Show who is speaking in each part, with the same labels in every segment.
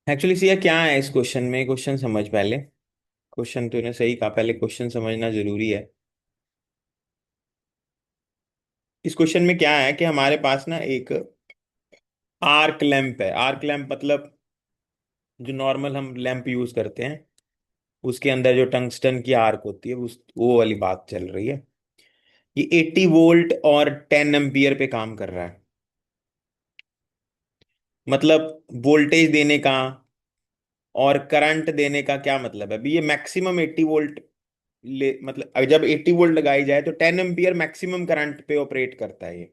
Speaker 1: Actually Siya क्या है इस क्वेश्चन में, क्वेश्चन समझ पहले। क्वेश्चन तूने सही कहा, पहले क्वेश्चन समझना जरूरी है। इस क्वेश्चन में क्या है कि हमारे पास ना एक आर्क लैंप है। आर्क लैंप मतलब जो नॉर्मल हम लैंप यूज करते हैं, उसके अंदर जो टंगस्टन की आर्क होती है, उस वो वाली बात चल रही है। ये 80 वोल्ट और 10 एम्पियर पे काम कर रहा है। मतलब वोल्टेज देने का और करंट देने का क्या मतलब है? अभी ये मैक्सिमम 80 वोल्ट ले, मतलब जब 80 वोल्ट लगाई जाए तो 10 एम्पियर मैक्सिमम करंट पे ऑपरेट करता है ये।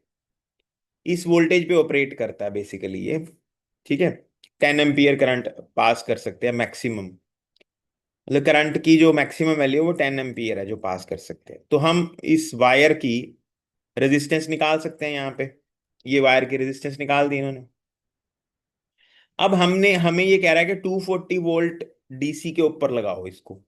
Speaker 1: इस वोल्टेज पे ऑपरेट करता है बेसिकली ये। ठीक है। 10 एम्पियर करंट पास कर सकते हैं मैक्सिमम। मतलब करंट की जो मैक्सिमम वैल्यू है वो 10 एम्पियर है जो पास कर सकते हैं। तो हम इस वायर की रेजिस्टेंस निकाल सकते हैं यहाँ पे। ये वायर की रेजिस्टेंस निकाल दी इन्होंने। अब हमने हमें ये कह रहा है कि 240 वोल्ट डीसी के ऊपर लगाओ इसको।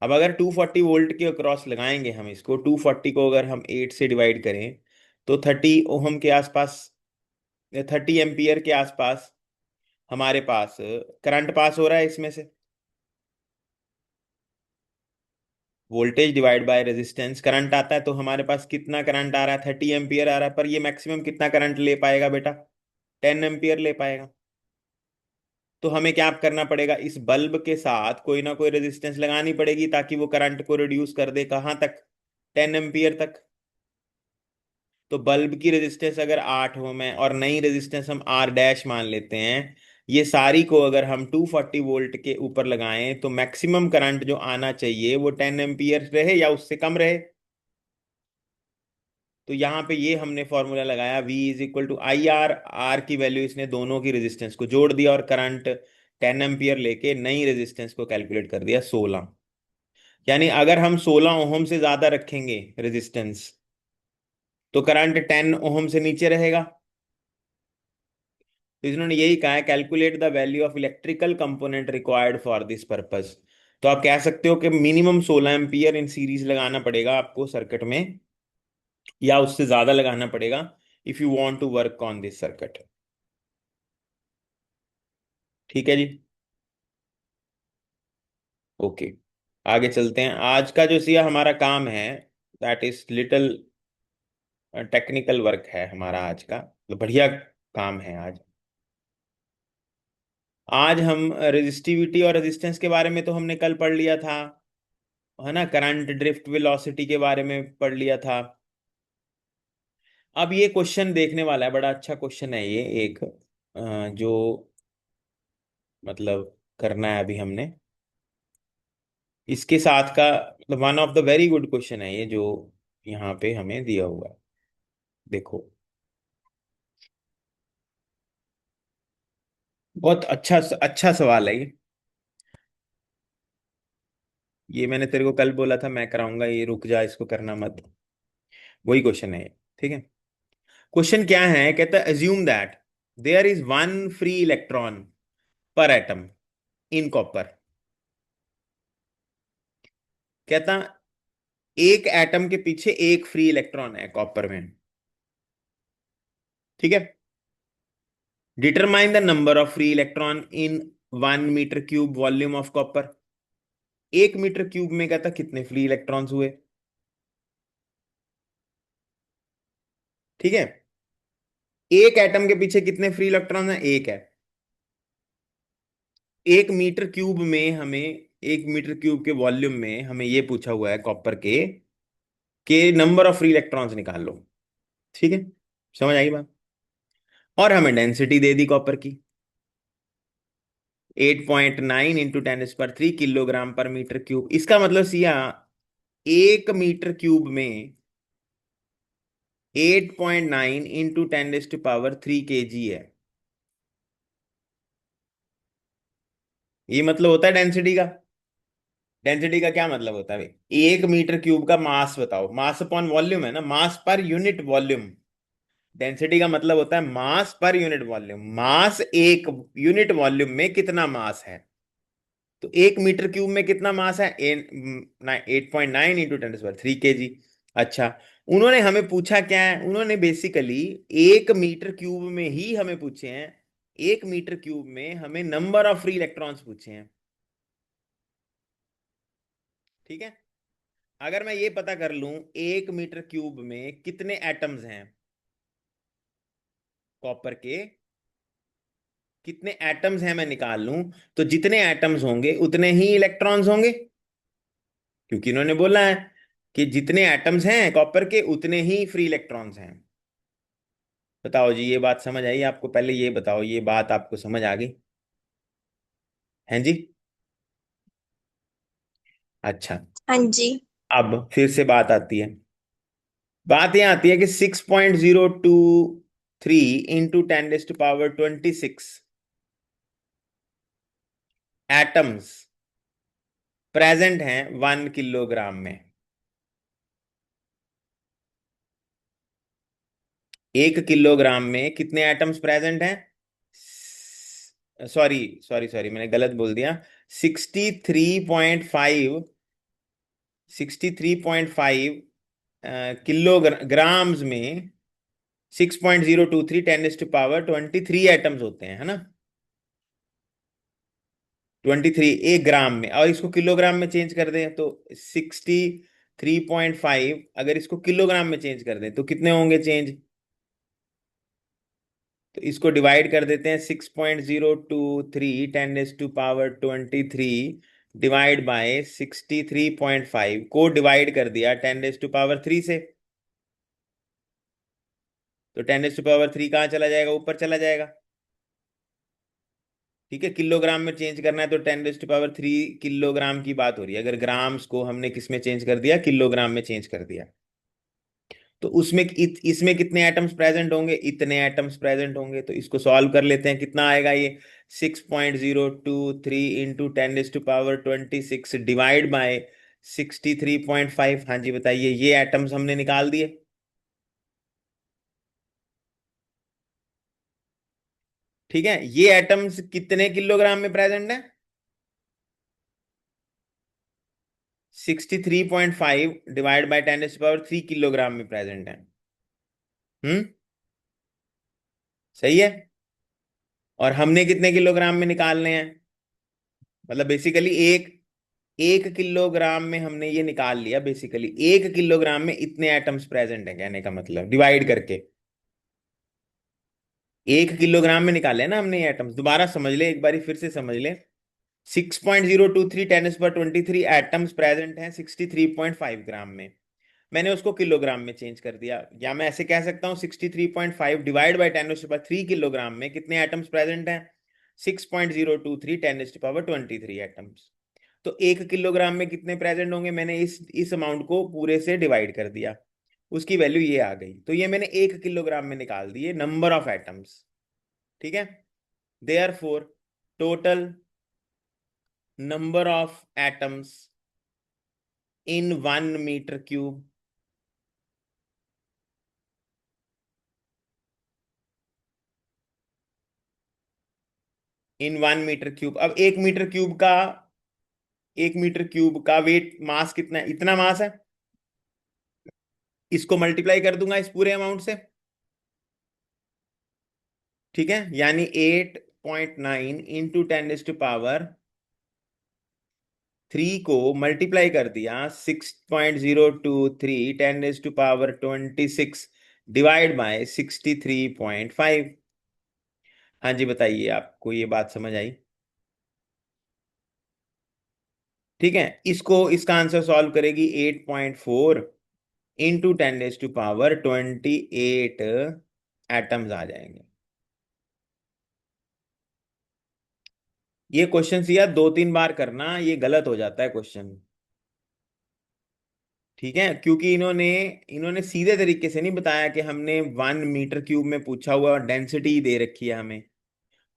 Speaker 1: अब अगर 240 वोल्ट के अक्रॉस लगाएंगे हम इसको, 240 को अगर हम 8 से डिवाइड करें तो 30 ओहम के आसपास, 30 एम्पियर के आसपास हमारे पास करंट पास हो रहा है इसमें से। Voltage divide by resistance current आता है, तो हमारे पास कितना करंट आ रहा है? 30 एम्पियर आ रहा है। पर ये मैक्सिमम कितना करंट ले पाएगा बेटा? 10 एम्पियर ले पाएगा। तो हमें क्या करना पड़ेगा? इस बल्ब के साथ कोई ना कोई रेजिस्टेंस लगानी पड़ेगी ताकि वो करंट को रिड्यूस कर दे। कहाँ तक? 10 एम्पियर तक। तो बल्ब की रेजिस्टेंस अगर 8 ओम है और नई रेजिस्टेंस हम आर डैश मान लेते हैं, ये सारी को अगर हम 240 वोल्ट के ऊपर लगाएं तो मैक्सिमम करंट जो आना चाहिए वो 10 एम्पियर रहे या उससे कम रहे। तो यहाँ पे ये हमने फॉर्मूला लगाया, V is equal to I R. R की वैल्यू इसने दोनों की रेजिस्टेंस को जोड़ दिया और करंट 10 एम्पियर लेके नई रेजिस्टेंस को कैलकुलेट कर दिया 16। यानी अगर हम 16 ओहम से ज्यादा रखेंगे रेजिस्टेंस तो करंट 10 ओहम से नीचे रहेगा। तो इन्होंने यही कहा है, calculate the value of electrical component required for this purpose. तो आप कह सकते हो कि मिनिमम 16 एम्पियर इन सीरीज लगाना पड़ेगा आपको सर्किट में, या उससे ज्यादा लगाना पड़ेगा if you want to work on this circuit. ठीक है जी। ओके, आगे चलते हैं। आज का जो सिया हमारा काम है, that is little technical work है हमारा आज का। तो बढ़िया काम है आज। आज हम रेजिस्टिविटी और रेजिस्टेंस के बारे में तो हमने कल पढ़ लिया था, है ना। करंट ड्रिफ्ट वेलोसिटी के बारे में पढ़ लिया था। अब ये क्वेश्चन देखने वाला है, बड़ा अच्छा क्वेश्चन है ये एक, जो मतलब करना है अभी हमने इसके साथ का। मतलब one of the very good question है ये जो यहाँ पे हमें दिया हुआ है। देखो, बहुत अच्छा अच्छा सवाल है ये। ये मैंने तेरे को कल बोला था मैं कराऊंगा, ये रुक जा, इसको करना मत। वही क्वेश्चन है ये। ठीक है। क्वेश्चन क्या है? कहता है assume that there is one free electron per atom in copper. कहता एक एटम के पीछे एक फ्री इलेक्ट्रॉन है कॉपर में। ठीक है। Determine the number of free electron in 1 metre cube volume of copper. 1 metre cube में कहता कितने फ्री इलेक्ट्रॉन्स हुए? ठीक है। एक एटम के पीछे कितने फ्री इलेक्ट्रॉन है? एक है। 1 मीटर क्यूब में हमें, 1 मीटर क्यूब के वॉल्यूम में हमें ये पूछा हुआ है कॉपर के नंबर ऑफ फ्री इलेक्ट्रॉन्स निकाल लो। ठीक है, समझ आई बात। और हमें डेंसिटी दे दी कॉपर की, 8.9 × 10⁻³ किलोग्राम पर मीटर क्यूब। इसका मतलब सिया 1 मीटर क्यूब में 8.9 × 10⁻³ है। ये मतलब होता है डेंसिटी का। डेंसिटी का क्या मतलब होता है भाई? 1 मीटर क्यूब का मास बताओ। मास अपॉन वॉल्यूम है ना, मास पर यूनिट वॉल्यूम। डेंसिटी का मतलब होता है मास पर यूनिट वॉल्यूम। मास एक यूनिट वॉल्यूम में कितना मास है? तो 1 मीटर क्यूब में कितना मास है? 8.9 × 10⁻³ अच्छा, उन्होंने हमें पूछा क्या है? उन्होंने बेसिकली 1 मीटर क्यूब में ही हमें पूछे हैं 1 मीटर क्यूब में हमें नंबर ऑफ फ्री इलेक्ट्रॉन्स पूछे हैं। ठीक है, अगर मैं ये पता कर लूं 1 मीटर क्यूब में कितने एटम्स हैं कॉपर के, कितने एटम्स हैं मैं निकाल लूं, तो जितने एटम्स होंगे उतने ही इलेक्ट्रॉन्स होंगे, क्योंकि इन्होंने बोला है कि जितने एटम्स हैं कॉपर के उतने ही फ्री इलेक्ट्रॉन्स हैं। बताओ जी, ये बात समझ आई आपको? पहले ये बताओ, ये बात आपको समझ आ गई? हैं जी? अच्छा,
Speaker 2: हाँ जी।
Speaker 1: अब फिर से बात आती है, बात यह आती है कि 6.023 इंटू 10⁻26 एटम्स प्रेजेंट हैं 1 किलोग्राम में। 1 किलोग्राम में कितने एटम्स प्रेजेंट हैं? सॉरी सॉरी सॉरी, मैंने गलत बोल दिया। 63.5, 63.5 किलोग्राम्स में 6.023 10⁻23 एटम्स होते हैं, है ना? 23 एक ग्राम में, और इसको किलोग्राम में चेंज कर दें तो 63.5, अगर इसको किलोग्राम में चेंज कर दें तो कितने होंगे चेंज? तो इसको डिवाइड कर देते हैं, 6.023 10⁻23 डिवाइड बाय 63.5 को डिवाइड कर दिया 10⁻3 से, तो 10⁻3 कहाँ चला जाएगा? ऊपर चला जाएगा। ठीक है, किलोग्राम में चेंज करना है तो 10⁻3 किलोग्राम की बात हो रही है। अगर ग्राम्स को हमने किस में चेंज कर दिया? किलोग्राम में चेंज कर दिया, तो उसमें इसमें कितने एटम्स प्रेजेंट होंगे? इतने एटम्स प्रेजेंट होंगे। तो इसको सॉल्व कर लेते हैं, कितना आएगा ये? 6.023 इंटू 10⁻26 डिवाइड बाय 63.5। हाँ जी बताइए, ये एटम्स हमने निकाल दिए। ठीक है, ये एटम्स कितने किलोग्राम में प्रेजेंट है? 63.5 डिवाइड बाय 10⁻3 किलोग्राम में प्रेजेंट है। हम्म, सही है। और हमने कितने किलोग्राम में निकालने हैं? मतलब बेसिकली 1 किलोग्राम में हमने ये निकाल लिया। बेसिकली 1 किलोग्राम में इतने एटम्स प्रेजेंट है, कहने का मतलब डिवाइड करके 1 किलोग्राम में निकाले ना हमने ये एटम्स। दोबारा समझ ले, एक बारी फिर से समझ ले। 6.023 10⁻23 एटम्स प्रेजेंट हैं 63.5 ग्राम में। मैंने उसको किलोग्राम में चेंज कर दिया, या मैं ऐसे कह सकता हूँ 63.5 डिवाइड बाई 10⁻3 किलोग्राम में कितने एटम्स प्रेजेंट हैं? 6.023 10⁻23 एटम्स। तो 1 किलोग्राम में कितने प्रेजेंट होंगे? मैंने इस अमाउंट को पूरे से डिवाइड कर दिया, उसकी वैल्यू ये आ गई। तो ये मैंने 1 किलोग्राम में निकाल दिए नंबर ऑफ एटम्स। ठीक है, therefore total number of atoms in 1 metre cube, in 1 metre cube. अब 1 मीटर क्यूब का, 1 मीटर क्यूब का वेट मास कितना है? इतना मास है। इसको मल्टीप्लाई कर दूंगा इस पूरे अमाउंट से। ठीक है, यानी 8.9 इंटू 10⁻³ को मल्टीप्लाई कर दिया 6.023 10⁻26 डिवाइड बाय 63.5। हाँ जी बताइए, आपको ये बात समझ आई? ठीक है, इसको, इसका आंसर सॉल्व करेगी 8.4 इंटू 10⁻28 एटम्स आ जाएंगे। ये क्वेश्चन यार 2-3 बार करना, ये गलत हो जाता है क्वेश्चन। ठीक है, क्योंकि इन्होंने इन्होंने सीधे तरीके से नहीं बताया कि हमने 1 मीटर क्यूब में पूछा हुआ डेंसिटी दे रखी है हमें,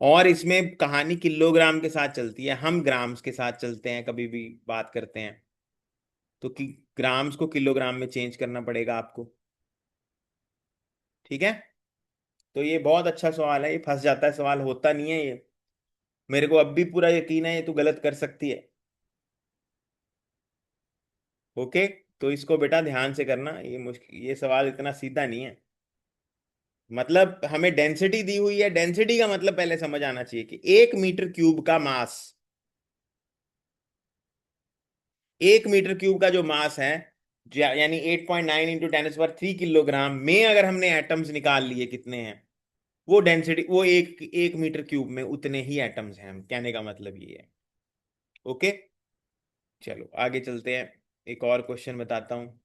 Speaker 1: और इसमें कहानी किलोग्राम के साथ चलती है, हम ग्राम्स के साथ चलते हैं कभी भी बात करते हैं, तो कि ग्राम्स को किलोग्राम में चेंज करना पड़ेगा आपको। ठीक है, तो ये बहुत अच्छा सवाल है, ये फंस जाता है, सवाल होता नहीं है ये। मेरे को अब भी पूरा यकीन है ये तू गलत कर सकती है। ओके, तो इसको बेटा ध्यान से करना, ये मुश्किल, ये सवाल इतना सीधा नहीं है। मतलब हमें डेंसिटी दी हुई है, डेंसिटी का मतलब पहले समझ आना चाहिए कि 1 मीटर क्यूब का मास, 1 मीटर क्यूब का जो मास है, यानी 8.9 इंटू 10⁻³ किलोग्राम में अगर हमने एटम्स निकाल लिए कितने हैं, वो डेंसिटी, वो 1 मीटर क्यूब में उतने ही एटम्स हैं, हम कहने का मतलब ये है। ओके, चलो आगे चलते हैं। एक और क्वेश्चन बताता हूँ,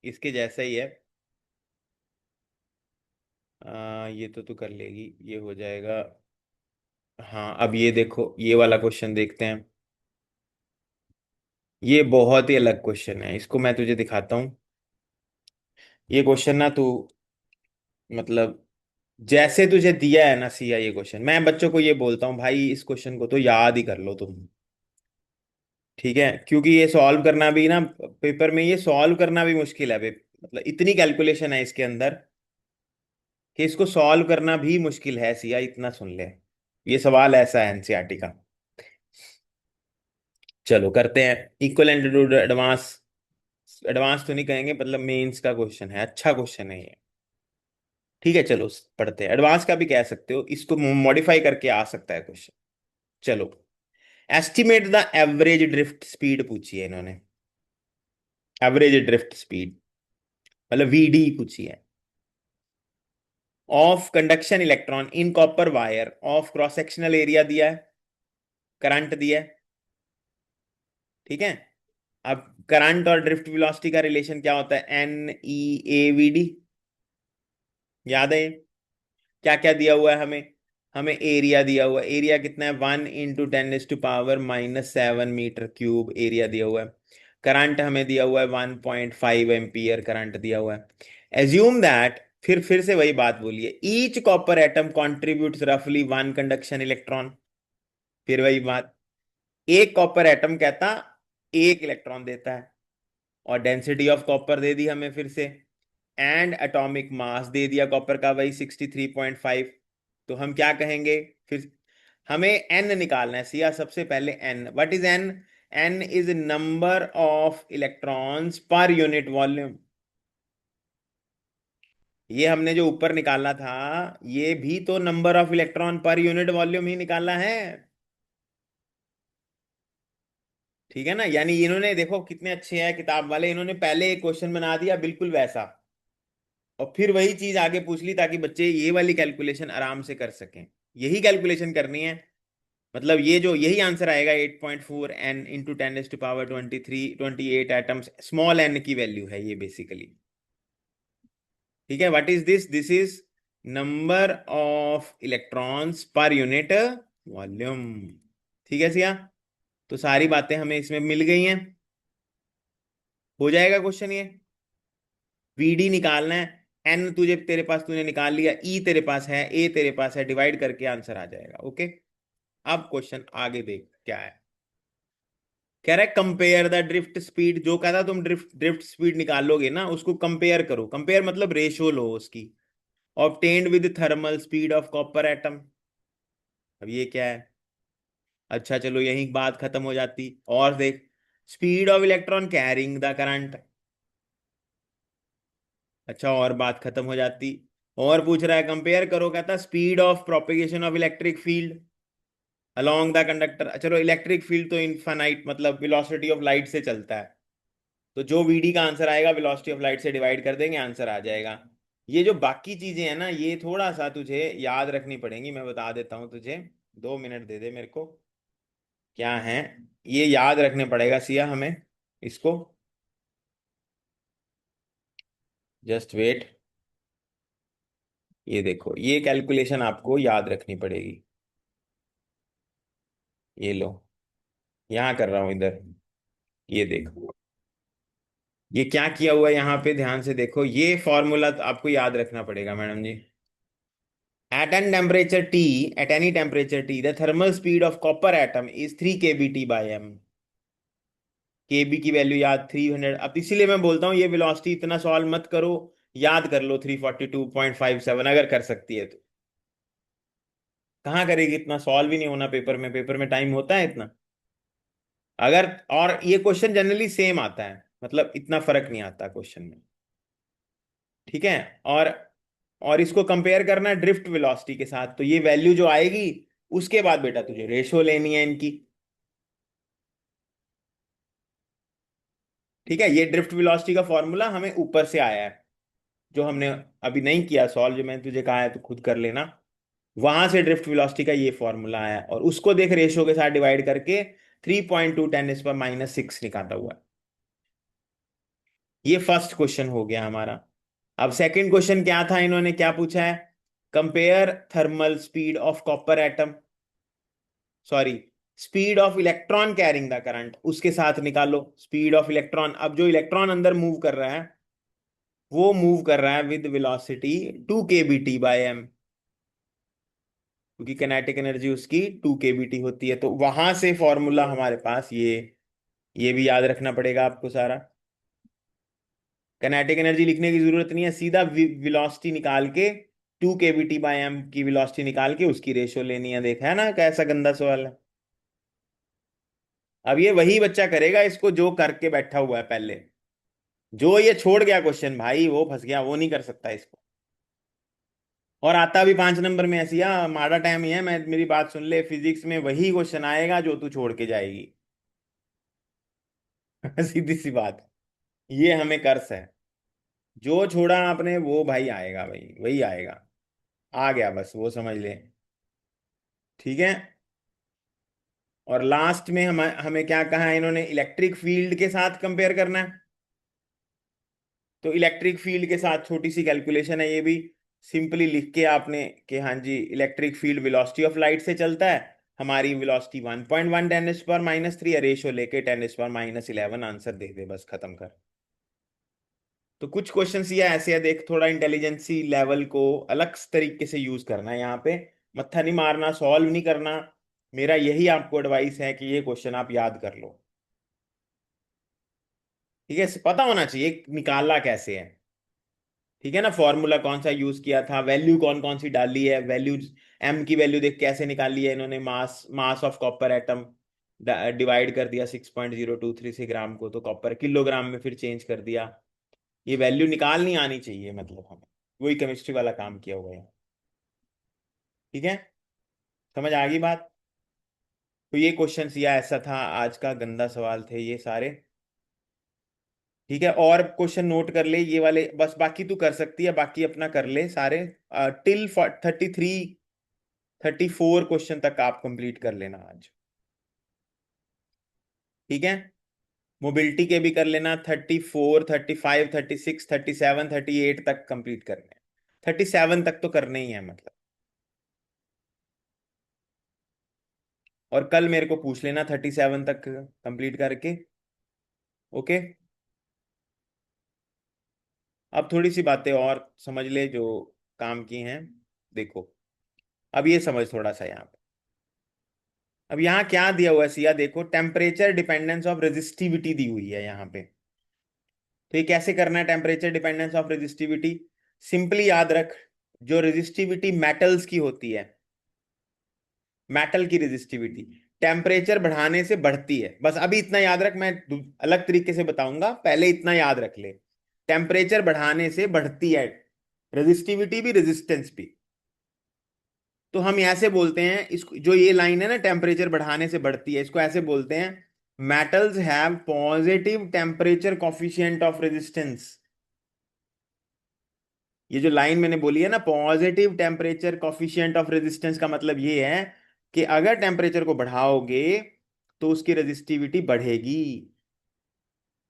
Speaker 1: इसके जैसा ही है। ये तो तू कर लेगी, ये हो जाएगा। हाँ, अब ये देखो, ये वाला क्वेश्चन देखते हैं। ये बहुत ही अलग क्वेश्चन है, इसको मैं तुझे दिखाता हूँ। ये क्वेश्चन ना तू, मतलब जैसे तुझे दिया है ना सिया, ये क्वेश्चन मैं बच्चों को ये बोलता हूँ, भाई इस क्वेश्चन को तो याद ही कर लो तुम। ठीक है, क्योंकि ये सॉल्व करना भी ना, पेपर में ये सॉल्व करना भी मुश्किल है मतलब इतनी कैलकुलेशन है इसके अंदर कि इसको सॉल्व करना भी मुश्किल है सिया, इतना सुन ले। ये सवाल ऐसा है एनसीईआरटी का। चलो करते हैं। इक्वल एंटीट्यूड एडवांस, एडवांस तो नहीं कहेंगे, मतलब मेंस का क्वेश्चन है, अच्छा क्वेश्चन है ये। ठीक है चलो पढ़ते हैं, एडवांस का भी कह सकते हो, इसको मॉडिफाई करके आ सकता है क्वेश्चन। चलो, estimate the average drift speed पूछी है इन्होंने। एवरेज ड्रिफ्ट स्पीड मतलब वीडी पूछी है, of conduction electron in copper wire of cross sectional area दिया है, करंट दिया है। ठीक है, अब करंट और ड्रिफ्ट वेलोसिटी का रिलेशन क्या होता है, NE/AVD, याद है? क्या क्या दिया हुआ है हमें, हमें एरिया दिया हुआ है, एरिया कितना है, 1 × 10⁻⁻⁷मीटर क्यूब एरिया दिया हुआ है। करंट हमें दिया हुआ है 1.5 एम्पियर करंट दिया हुआ है। एज्यूम दैट, फिर से वही बात बोलिए, ईच कॉपर एटम कॉन्ट्रीब्यूट्स रफली 1 कंडक्शन इलेक्ट्रॉन। फिर वही बात, एक कॉपर एटम कहता 1 इलेक्ट्रॉन देता है, और डेंसिटी ऑफ कॉपर दे दी हमें फिर से, एंड एटॉमिक मास दे दिया कॉपर का वही 63.5। तो हम क्या कहेंगे फिर, हमें एन निकालना है सिया, सबसे पहले N. What is N? N is number of electrons per unit volume. ये हमने जो ऊपर निकाला था, ये भी तो number of electron per unit volume ही निकाला है। ठीक है ना, यानी इन्होंने देखो कितने अच्छे हैं किताब वाले, इन्होंने पहले एक क्वेश्चन बना दिया बिल्कुल वैसा, और फिर वही चीज आगे पूछ ली ताकि बच्चे ये वाली कैलकुलेशन आराम से कर सकें। यही कैलकुलेशन करनी है, मतलब ये जो यही आंसर आएगा, 8.4 n into 10⁻23 28 atoms, small n की वैल्यू है ये बेसिकली। ठीक है, what is this? This is number of electrons per unit volume. ठीक है सिया, तो सारी बातें हमें इसमें मिल गई हैं। हो जाएगा क्वेश्चन ये। वीडी निकालना है, एन तुझे, तेरे पास, तूने निकाल लिया, ई तेरे पास है, ए तेरे पास है, डिवाइड करके आंसर आ जाएगा। ओके, अब क्वेश्चन आगे देख क्या है। कह रहा है कंपेयर द ड्रिफ्ट स्पीड, जो कहता तुम ड्रिफ्ट ड्रिफ्ट स्पीड निकालोगे ना, उसको कंपेयर करो, कंपेयर मतलब रेशियो लो उसकी, obtained with thermal speed of copper atom. अब ये क्या है? अच्छा चलो यही बात खत्म हो जाती, और देख, speed of electron carrying the current. अच्छा, और बात खत्म हो जाती, और पूछ रहा है कंपेयर करो, कहता speed of propagation of electric field along the conductor. चलो इलेक्ट्रिक फील्ड तो इनफाइनाइट, मतलब वेलोसिटी ऑफ लाइट से चलता है, तो जो वीडी का आंसर आएगा वेलोसिटी ऑफ लाइट से डिवाइड कर देंगे, आंसर आ जाएगा। ये जो बाकी चीजें हैं ना, ये थोड़ा सा तुझे याद रखनी पड़ेंगी, मैं बता देता हूँ तुझे, 2 मिनट दे दे मेरे को। क्या है, ये याद रखने पड़ेगा सिया हमें इसको, जस्ट वेट। ये देखो, ये कैलकुलेशन आपको याद रखनी पड़ेगी। ये लो, यहाँ कर रहा हूं इधर, ये देखो, ये क्या किया हुआ है यहाँ पे, ध्यान से देखो, ये फॉर्मूला आपको याद रखना पड़ेगा मैडम जी। At an temperature T, at any temperature T, the thermal speed of copper atom is 3 kBt by m। केबी की वैल्यू याद 300, अब इसीलिए मैं बोलता हूँ ये वेलोसिटी इतना सॉल्व मत करो, याद कर लो 342.57, अगर कर सकती है तो। कहाँ करेगी, इतना सॉल्व ही नहीं होना पेपर में, पेपर में टाइम होता है इतना। अगर, और ये क्वेश्चन जनरली सेम आता है, मतलब इतना फर्क नहीं आता क्वेश्चन में। ठीक है, और और इसको कंपेयर करना है ड्रिफ्ट वेलोसिटी के साथ, तो ये वैल्यू जो आएगी उसके बाद बेटा तुझे रेशो लेनी है इनकी। ठीक है, ये ड्रिफ्ट वेलोसिटी का फॉर्मूला हमें ऊपर से आया है, जो हमने अभी नहीं किया सॉल्व, जो मैंने तुझे कहा है तो खुद कर लेना। वहां से ड्रिफ्ट वेलोसिटी का ये फॉर्मूला आया और उसको देख रेशो के साथ डिवाइड करके 3.2 × 10⁻⁶ निकाला हुआ है। ये फर्स्ट क्वेश्चन हो गया हमारा। अब सेकंड क्वेश्चन क्या था, इन्होंने क्या पूछा है, compare thermal speed of copper atom, sorry, speed of electron carrying the current, उसके साथ निकालो स्पीड ऑफ इलेक्ट्रॉन। अब जो इलेक्ट्रॉन अंदर मूव कर रहा है वो मूव कर रहा है विद वेलोसिटी 2 kBt/m, क्योंकि किनेटिक एनर्जी उसकी 2 kBt होती है। तो वहां से फॉर्मूला हमारे पास ये भी याद रखना पड़ेगा आपको सारा। किनेटिक एनर्जी लिखने की जरूरत नहीं है, सीधा वेलोसिटी निकाल के 2 kBt/m की वेलोसिटी निकाल के उसकी रेशो लेनी है। देखा है ना कैसा गंदा सवाल है। अब ये वही बच्चा करेगा इसको जो करके बैठा हुआ है पहले, जो ये छोड़ गया क्वेश्चन भाई वो फंस गया, वो नहीं कर सकता इसको। और आता भी 5 नंबर में ऐसी, माड़ा टाइम ही है। मैं, मेरी बात सुन ले, फिजिक्स में वही क्वेश्चन आएगा जो तू छोड़ के जाएगी। सीधी सी बात, ये हमें कर्स है, जो छोड़ा आपने वो भाई आएगा, भाई वही आएगा। आ गया बस वो समझ ले। ठीक है। और लास्ट में हमें हमें क्या कहा है इन्होंने, इलेक्ट्रिक फील्ड के साथ कंपेयर करना है। तो इलेक्ट्रिक फील्ड के साथ छोटी सी कैलकुलेशन है ये भी, सिंपली लिख के आपने कि हाँ जी electric field velocity of light से चलता है, हमारी वेलोसिटी 1.1 × 10⁻³ है, रेशियो लेके 10⁻11 आंसर दे दे, बस खत्म कर। तो कुछ क्वेश्चंस ये ऐसे है, देख थोड़ा इंटेलिजेंसी लेवल को अलग तरीके से यूज करना है यहाँ पे, मत्था नहीं मारना, सॉल्व नहीं करना। मेरा यही आपको एडवाइस है कि ये क्वेश्चन आप याद कर लो। ठीक है, पता होना चाहिए निकालना कैसे है। ठीक है ना, फॉर्मूला कौन सा यूज किया था, वैल्यू कौन कौन सी डाली है, वैल्यूज, एम की वैल्यू देख कैसे निकाली है इन्होंने, mass mass of copper atom divide कर दिया 6.0236 ग्राम को, तो कॉपर किलोग्राम में फिर चेंज कर दिया। ये वैल्यू निकालनी आनी चाहिए, मतलब हमें वही केमिस्ट्री वाला काम किया हुआ है। ठीक है, समझ आ गई बात। तो ये क्वेश्चन या ऐसा था, आज का गंदा सवाल थे ये सारे। ठीक है, और क्वेश्चन नोट कर ले ये वाले बस, बाकी तू कर सकती है, बाकी अपना कर ले सारे, टिल 34 क्वेश्चन तक आप कंप्लीट कर लेना आज। ठीक है, मोबिलिटी के भी कर लेना, 34, 35, 36, 37, 38 तक कंप्लीट करने हैं। 37 तक तो करने ही है मतलब। और कल मेरे को पूछ लेना 37 तक कंप्लीट करके। ओके। अब थोड़ी सी बातें और समझ ले जो काम की हैं। देखो, अब ये समझ थोड़ा सा यहाँ पे, अब यहाँ क्या दिया हुआ है सिया, देखो टेम्परेचर डिपेंडेंस ऑफ रेजिस्टिविटी दी हुई है यहाँ पे। तो ये कैसे करना है temperature dependence of resistivity, simply याद रख, जो रेजिस्टिविटी मेटल्स की होती है, मेटल की रेजिस्टिविटी टेम्परेचर बढ़ाने से बढ़ती है, बस अभी इतना याद रख, मैं अलग तरीके से बताऊंगा, पहले इतना याद रख ले। टेम्परेचर बढ़ाने से बढ़ती है रेजिस्टिविटी भी, रेजिस्टेंस भी। तो हम ऐसे बोलते हैं इसको, जो ये लाइन है ना टेम्परेचर बढ़ाने से बढ़ती है, इसको ऐसे बोलते हैं, metals have positive temperature coefficient of resistance. ये जो लाइन मैंने बोली है ना, positive temperature coefficient of resistance, का मतलब ये है कि अगर टेम्परेचर को बढ़ाओगे तो उसकी रेजिस्टिविटी बढ़ेगी।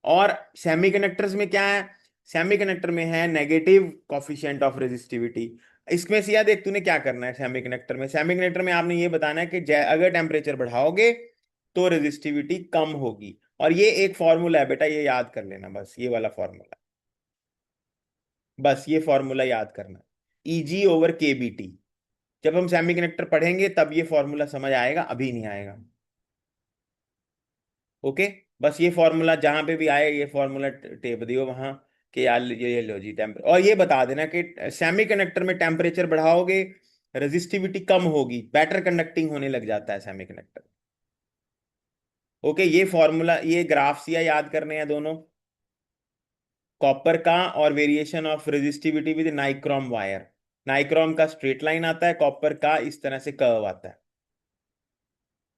Speaker 1: और सेमीकंडक्टर्स में क्या है, सेमीकंडक्टर में है नेगेटिव कॉफिशिएंट ऑफ रेजिस्टिविटी। इसमें से याद देख तूने क्या करना है, सेमीकंडक्टर में, सेमीकंडक्टर में आपने ये बताना है कि अगर टेम्परेचर बढ़ाओगे तो रेजिस्टिविटी कम होगी। और ये एक फॉर्मूला है बेटा, ये याद कर लेना, बस ये वाला फॉर्मूला, बस ये फॉर्मूला याद करना, Eg/kBt। जब हम सेमीकंडक्टर पढ़ेंगे तब ये फॉर्मूला समझ आएगा, अभी नहीं आएगा। ओके, बस ये फॉर्मूला जहां पे भी आए ये फॉर्मूला टेप दियो वहां, कि यार ये लो जी टेम्पर, और ये बता देना कि सेमीकंडक्टर में टेम्परेचर बढ़ाओगे रेजिस्टिविटी कम होगी, बेटर कंडक्टिंग होने लग जाता है सेमीकंडक्टर। ओके, ये फॉर्मूला, ये ग्राफ्स या याद करने हैं दोनों, कॉपर का और variation of resistivity with nichrome wire. Nichrome का स्ट्रेट लाइन आता है, कॉपर का इस तरह से कर्व आता है।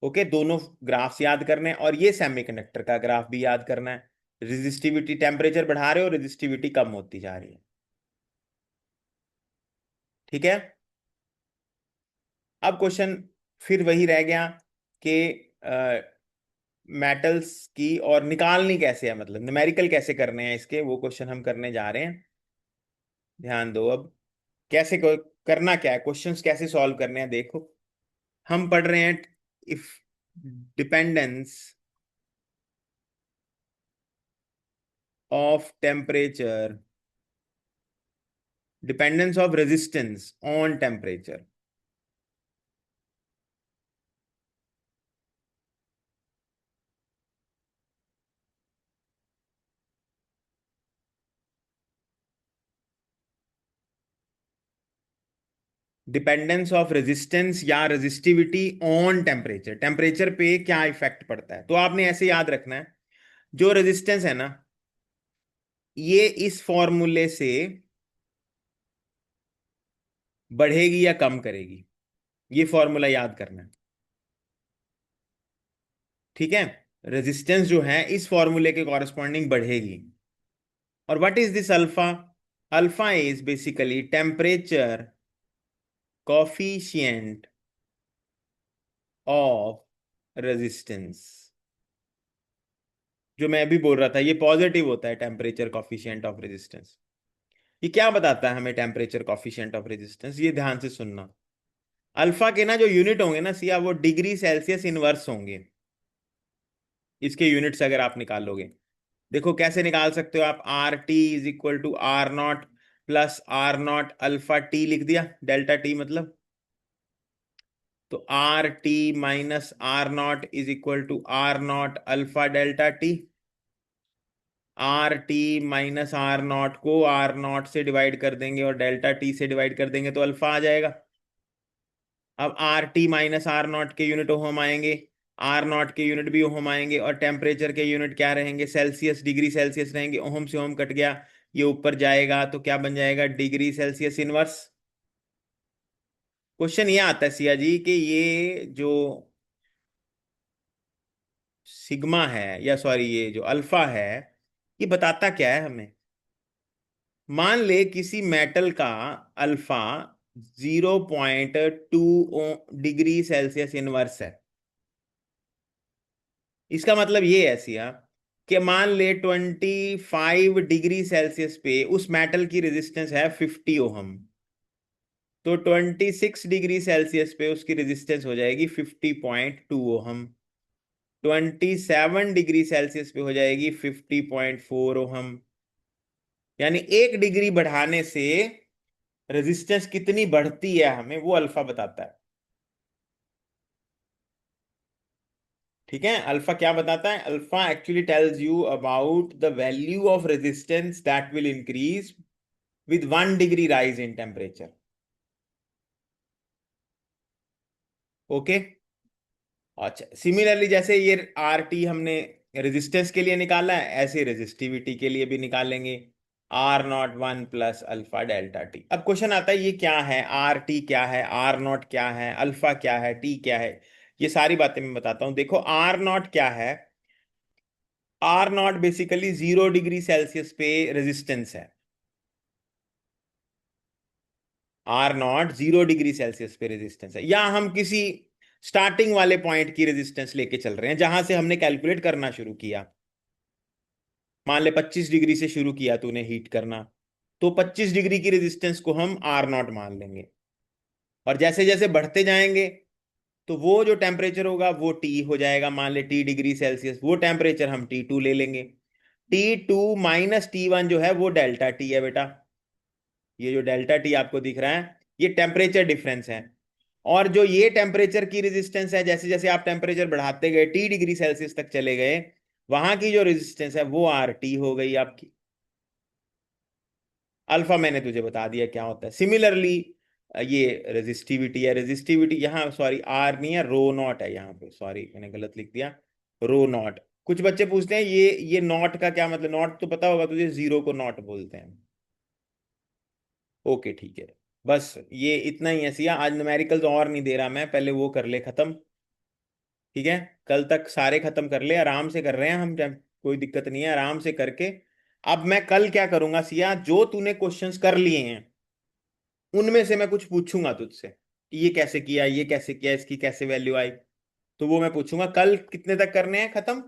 Speaker 1: ओके, दोनों ग्राफ्स याद करने हैं, और ये सेमीकंडक्टर का ग्राफ भी याद करना है। रेजिस्टिविटी, टेम्परेचर बढ़ा रहे हो, रेजिस्टिविटी कम होती जा रही है। ठीक है। अब क्वेश्चन फिर वही रह गया कि मेटल्स की, और निकालनी कैसे है, मतलब न्यूमेरिकल कैसे करने हैं इसके, वो क्वेश्चन हम करने जा रहे हैं। ध्यान दो अब। कैसे करना क्या है, क्वेश्चंस कैसे सॉल्व करने हैं, देखो। हम पढ़ रहे हैं if dependence of temperature, dependence of resistance on temperature. Dependence of resistance या रेजिस्टिविटी ऑन टेम्परेचर, टेम्परेचर पे क्या इफेक्ट पड़ता है। तो आपने ऐसे याद रखना है, जो रेजिस्टेंस है ना, ये इस फॉर्मूले से बढ़ेगी या कम करेगी, ये फॉर्मूला याद करना है। ठीक है। रेजिस्टेंस जो है इस फॉर्मूले के कॉरेस्पॉन्डिंग बढ़ेगी। और what is this alpha? Alpha is basically temperature coefficient of resistance. जो मैं अभी बोल रहा था, ये पॉजिटिव होता है, टेम्परेचर कॉफिशिएंट ऑफ रेजिस्टेंस। ये क्या बताता है हमें, टेम्परेचर कॉफिशिएंट ऑफ रेजिस्टेंस? ये ध्यान से सुनना। अल्फा के ना जो यूनिट होंगे ना सिया, वो डिग्री सेल्सियस इनवर्स होंगे। इसके यूनिट्स अगर आप निकालोगे, देखो कैसे निकाल सकते हो आप। R T is equal to R naught plus R naught alpha T लिख दिया, डेल्टा टी मतलब। तो R T minus R naught is equal to R naught alpha delta T. R T minus R naught को R naught से divide कर देंगे और delta T से डिवाइड कर देंगे, तो अल्फा आ जाएगा। अब R T minus R naught के यूनिट ओहम आएंगे, आर नॉट के यूनिट भी ओहम आएंगे, और टेम्परेचर के यूनिट क्या रहेंगे, सेल्सियस, डिग्री सेल्सियस रहेंगे। ओहम से ओहम कट गया, ये ऊपर जाएगा तो क्या बन जाएगा, डिग्री सेल्सियस इनवर्स। क्वेश्चन ये आता है सिया जी कि ये जो सिग्मा है, या सॉरी ये जो अल्फा है, ये बताता क्या है हमें। मान ले किसी मेटल का अल्फा 0.2 डिग्री सेल्सियस इनवर्स है। इसका मतलब ये है सिया कि मान ले 25 डिग्री सेल्सियस पे उस मेटल की रेजिस्टेंस है 50 ओहम। तो 26 डिग्री सेल्सियस पे उसकी रेजिस्टेंस हो जाएगी 50.2 ओहम। 27 डिग्री सेल्सियस पे हो जाएगी 50.4 ओहम। यानी 1 डिग्री बढ़ाने से रेजिस्टेंस कितनी बढ़ती है हमें वो अल्फा बताता है। ठीक है। अल्फा क्या बताता है? Alpha actually tells you about the value of resistance that will increase with 1 degree rise in temperature. Okay. अच्छा, सिमिलरली जैसे ये आर टी हमने रेजिस्टेंस के लिए निकाला है, ऐसे रेजिस्टिविटी के लिए भी निकालेंगे। R naught one plus alpha delta T. अब क्वेश्चन आता है ये क्या है, आर टी क्या है, आर नॉट क्या है, अल्फा क्या है, टी क्या है। ये सारी बातें मैं बताता हूं। देखो आर नॉट क्या है। R naught basically 0 degree Celsius पे रेजिस्टेंस है। आर नॉट 0 डिग्री सेल्सियस पे रेजिस्टेंस है, या हम किसी स्टार्टिंग वाले पॉइंट की रेजिस्टेंस लेके चल रहे हैं जहां से हमने कैलकुलेट करना शुरू किया। मान ले 25 डिग्री से शुरू किया तूने हीट करना, तो 25 डिग्री की रेजिस्टेंस को हम आर नॉट मान लेंगे। और जैसे जैसे बढ़ते जाएंगे, तो वो जो टेम्परेचर होगा वो टी हो जाएगा। मान ले T डिग्री सेल्सियस, वो टेम्परेचर हम T2 ले लेंगे। T2 माइनस T1 जो है वो डेल्टा टी है बेटा। ये जो डेल्टा टी आपको दिख रहा है, ये टेम्परेचर डिफरेंस है। और जो ये टेम्परेचर की रेजिस्टेंस है, जैसे जैसे आप टेम्परेचर बढ़ाते गए, T डिग्री सेल्सियस तक चले गए, वहां की जो रेजिस्टेंस है वो आर टी हो गई आपकी। अल्फा मैंने तुझे बता दिया क्या होता है। सिमिलरली ये रेजिस्टिविटी है, रेजिस्टिविटी यहाँ सॉरी आर नहीं है, रो नॉट है यहाँ पे, सॉरी मैंने गलत लिख दिया, रो नॉट। कुछ बच्चे पूछते हैं ये नॉट का क्या मतलब। नॉट तो पता होगा तुझे, जीरो को नॉट बोलते हैं। ओके ठीक है। बस ये इतना ही है सिया, आज न्यूमेरिकल्स और नहीं दे रहा मैं, पहले वो कर ले खत्म। ठीक है, कल तक सारे खत्म कर ले, आराम से कर रहे हैं हम जब, कोई दिक्कत नहीं है, आराम से करके। अब मैं कल क्या करूंगा सिया, जो तूने क्वेश्चंस कर लिए हैं उनमें से मैं कुछ पूछूंगा तुझसे कि ये कैसे किया, ये कैसे किया, इसकी कैसे वैल्यू आई। तो वो मैं पूछूंगा। कल कितने तक करने हैं खत्म?